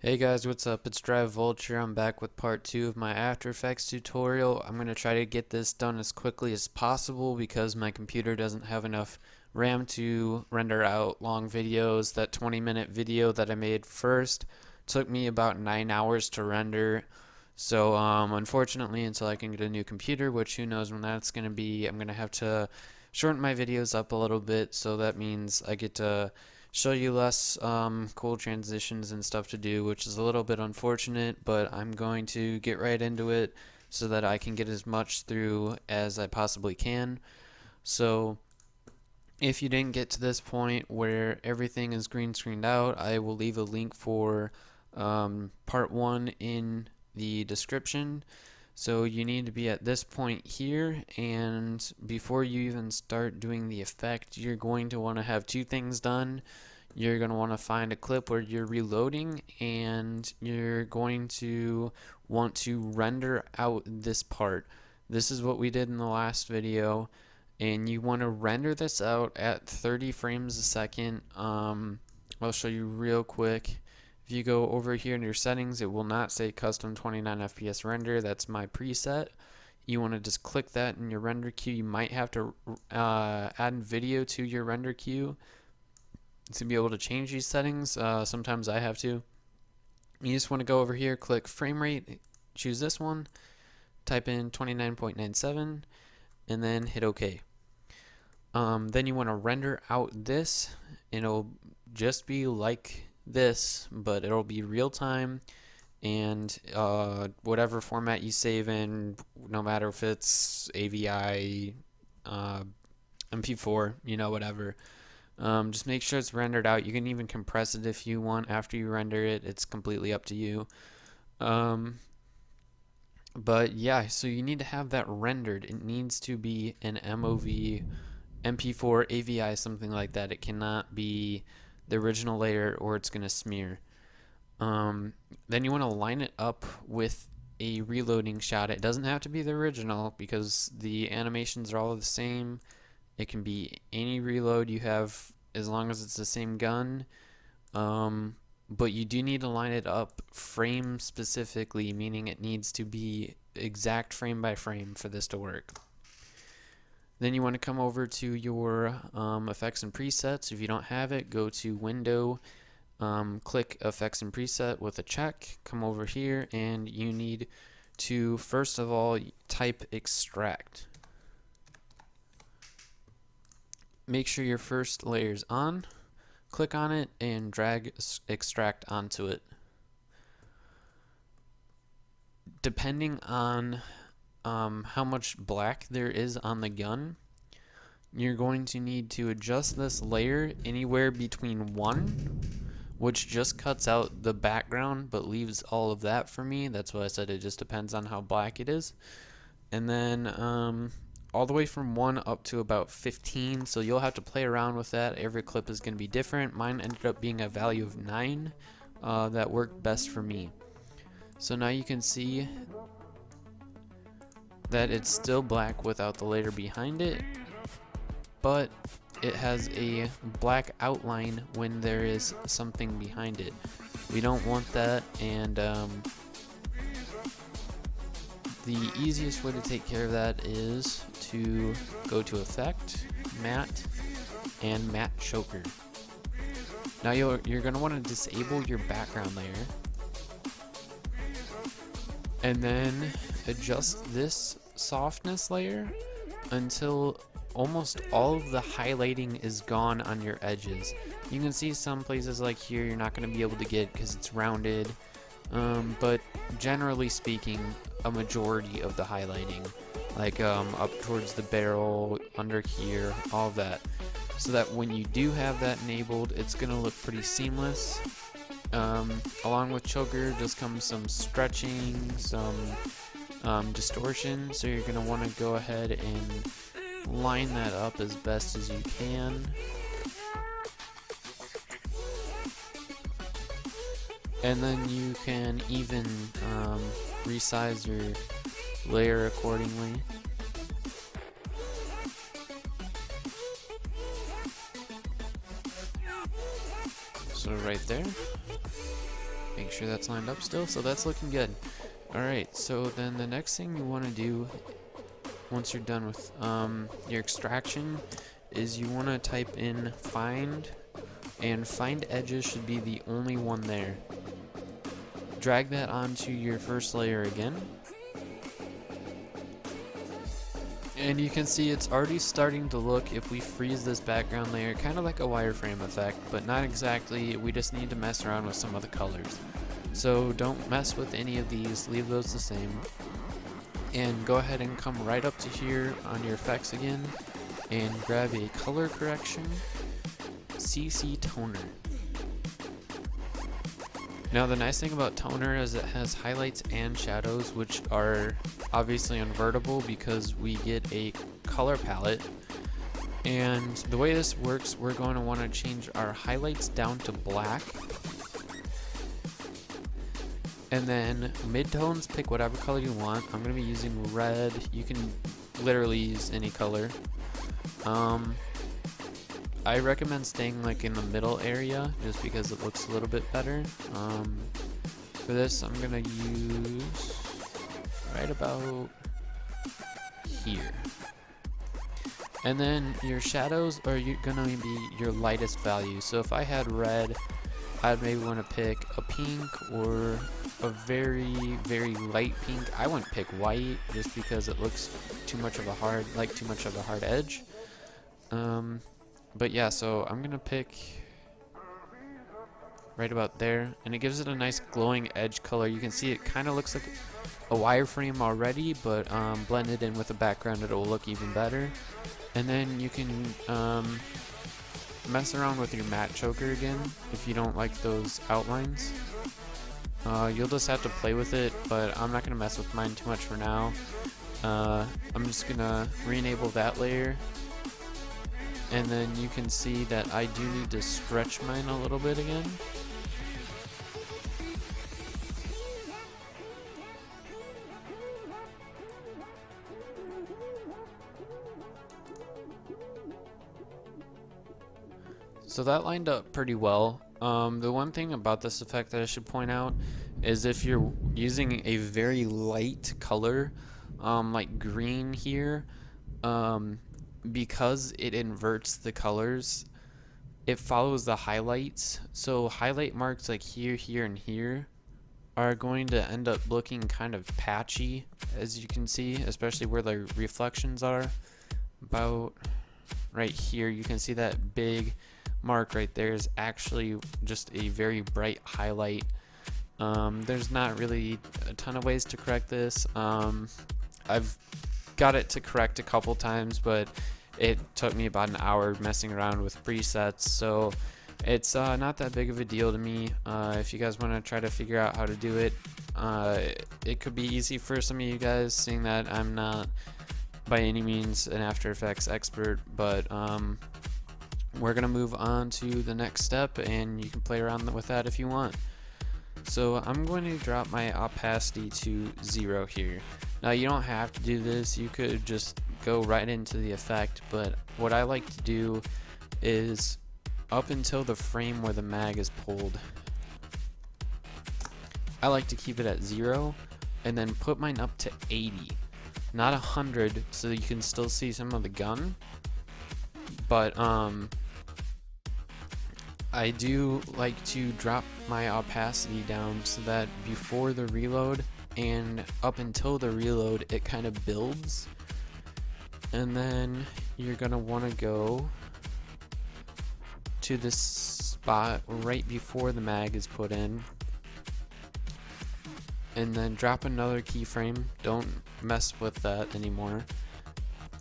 Hey guys, what's up? It's Drive-Vulture. I'm back with part 2 of my After Effects tutorial. I'm going to try to get this done as quickly as possible because my computer doesn't have enough RAM to render out long videos. That 20-minute video that I made first took me about 9 hours to render. So unfortunately, until I can get a new computer, which who knows when that's going to be, I'm going to have to shorten my videos up a little bit. So that means I get to show you less cool transitions and stuff to do, which is a little bit unfortunate, but I'm going to get right into it so that I can get as much through as I possibly can. So if you didn't get to this point where everything is green screened out, I will leave a link for part 1 in the description. So you need to be at this point here, and before you even start doing the effect, you're going to want to have two things done. You're going to want to find a clip where you're reloading, and you're going to want to render out this part. This is what we did in the last video, and you want to render this out at 30 frames a second. I'll show you real quick. If you go over here in your settings, it will not say custom 29 FPS render. That's my preset. You want to just click that in your render queue. You might have to add video to your render queue to be able to change these settings. Sometimes I have to. You just want to go over here, click frame rate, choose this one, type in 29.97, and then hit OK. Then you want to render out this, and it'll just be like this, but it'll be real time, and whatever format you save in, no matter if it's AVI, MP4, whatever. Just make sure it's rendered out. You can even compress it if you want after you render it. It's completely up to you. But yeah, so you need to have that rendered. It needs to be an MOV, MP4, AVI, something like that. It cannot be the original layer or it's going to smear. Then you want to line it up with a reloading shot. It doesn't have to be the original because the animations are all the same. It can be any reload you have as long as it's the same gun. But you do need to line it up frame specifically, meaning it needs to be exact frame by frame for this to work. Then you want to come over to your effects and presets. If you don't have it, go to Window, click Effects and Preset with a check. Come over here, and you need to first of all type Extract. Make sure your first layer is on. Click on it and drag Extract onto it. Depending on how much black there is on the gun, you're going to need to adjust this layer anywhere between 1, which just cuts out the background but leaves all of that for me. That's why I said it just depends on how black it is. And then all the way from 1 up to about 15, so you'll have to play around with that. Every clip is going to be different. Mine ended up being a value of 9 that worked best for me. So now you can see that it's still black without the layer behind it, but it has a black outline when there is something behind it. We don't want that, and the easiest way to take care of that is to go to Effect, Matte, and Matte Choker. Now you're going to want to disable your background layer, and then adjust this softness layer until almost all of the highlighting is gone on your edges. You can see some places like here you're not going to be able to get because it's rounded, but generally speaking, a majority of the highlighting, like up towards the barrel, under here, all of that, so that when you do have that enabled, it's going to look pretty seamless. Along with choker just comes some stretching, some distortion, so you're going to want to go ahead and line that up as best as you can. And then you can even resize your layer accordingly. So right there. Make sure that's lined up still, so that's looking good. Alright, so then the next thing you want to do once you're done with your extraction is you want to type in find, and find edges should be the only one there. Drag that onto your first layer again, and you can see it's already starting to look, if we freeze this background layer, kind of like a wireframe effect, but not exactly. We just need to mess around with some of the colors. So don't mess with any of these, leave those the same. And go ahead and come right up to here on your effects again and grab a color correction, CC toner. Now the nice thing about toner is it has highlights and shadows, which are obviously invertible because we get a color palette. And the way this works, we're going to want to change our highlights down to black. And then midtones, pick whatever color you want. I'm going to be using red. You can literally use any color. I recommend staying like in the middle area just because it looks a little bit better. For this, I'm going to use right about here. And then your shadows are going to be your lightest value. So if I had red, I'd maybe want to pick a pink or a very, very light pink. I wouldn't pick white just because it looks too much of a hard edge. But yeah, so I'm gonna pick right about there, and it gives it a nice glowing edge color. You can see it kind of looks like a wireframe already, but blended in with the background, it will look even better. And then you can mess around with your matte choker again if you don't like those outlines. You'll just have to play with it, but I'm not going to mess with mine too much for now. I'm just going to re-enable that layer, and then you can see that I do need to stretch mine a little bit again. So that lined up pretty well. The one thing about this effect that I should point out is if you're using a very light color, like green here, because it inverts the colors, it follows the highlights. So highlight marks like here, here, and here are going to end up looking kind of patchy, as you can see, especially where the reflections are. About right here, you can see that big mark right there is actually just a very bright highlight. There's not really a ton of ways to correct this. I've got it to correct a couple times, but it took me about an hour messing around with presets, so it's not that big of a deal to me. If you guys want to try to figure out how to do it, it could be easy for some of you guys, seeing that I'm not by any means an After Effects expert, but we're gonna move on to the next step, and you can play around with that if you want. So I'm going to drop my opacity to 0 here. Now you don't have to do this, you could just go right into the effect, but what I like to do is up until the frame where the mag is pulled, I like to keep it at 0 and then put mine up to 80, not 100, so that you can still see some of the gun, but I do like to drop my opacity down so that before the reload and up until the reload it kind of builds. And then you're gonna want to go to this spot right before the mag is put in, and then drop another keyframe. Don't mess with that anymore.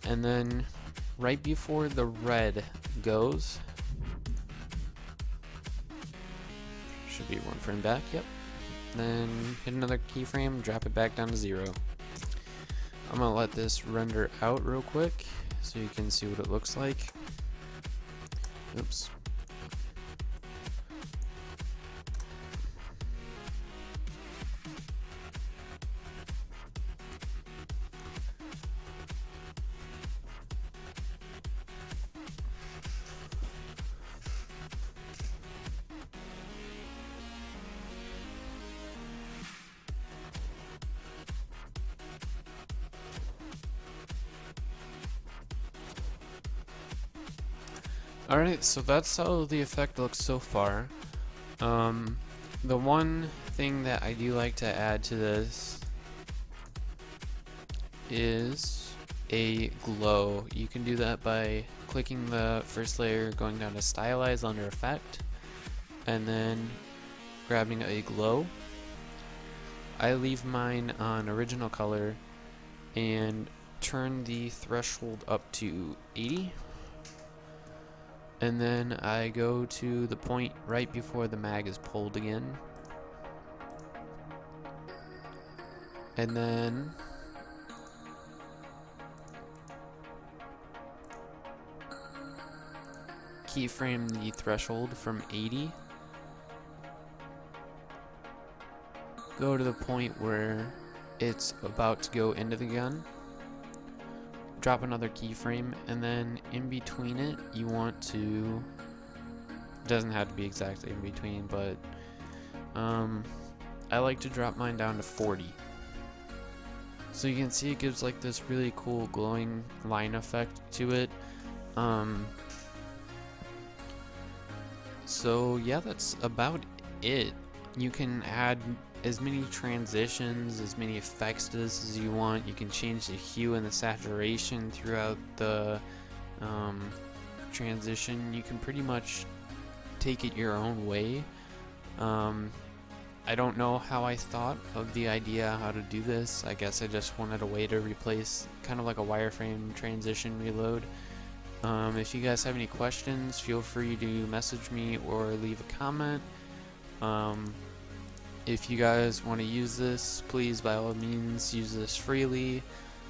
And then right before the red goes, should be 1 frame back, yep. Then hit another keyframe, drop it back down to 0. I'm gonna let this render out real quick so you can see what it looks like. Oops. Alright, so that's how the effect looks so far. The one thing that I do like to add to this is a glow. You can do that by clicking the first layer, going down to stylize under effect, and then grabbing a glow. I leave mine on original color and turn the threshold up to 80. And then I go to the point right before the mag is pulled again. And then keyframe the threshold from 80. Go to the point where it's about to go into the gun. Drop another keyframe, and then in between it, you want to, it doesn't have to be exactly in between, but I like to drop mine down to 40. So you can see it gives like this really cool glowing line effect to it. So yeah, that's about it. You can add as many transitions, as many effects to this as you want. You can change the hue and the saturation throughout the transition. You can pretty much take it your own way. I don't know how I thought of the idea how to do this. I guess I just wanted a way to replace kind of like a wireframe transition reload. If you guys have any questions, feel free to message me or leave a comment. If you guys want to use this, please by all means use this freely.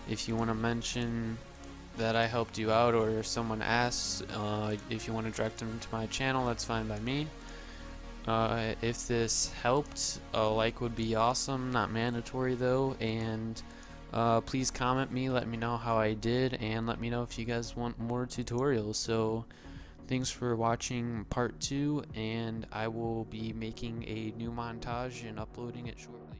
If you want to mention that I helped you out or someone asks, if you want to direct them to my channel, that's fine by me. If this helped, a like would be awesome, not mandatory though, and please comment me, let me know how I did, and let me know if you guys want more tutorials. So thanks for watching part 2, and I will be making a new montage and uploading it shortly.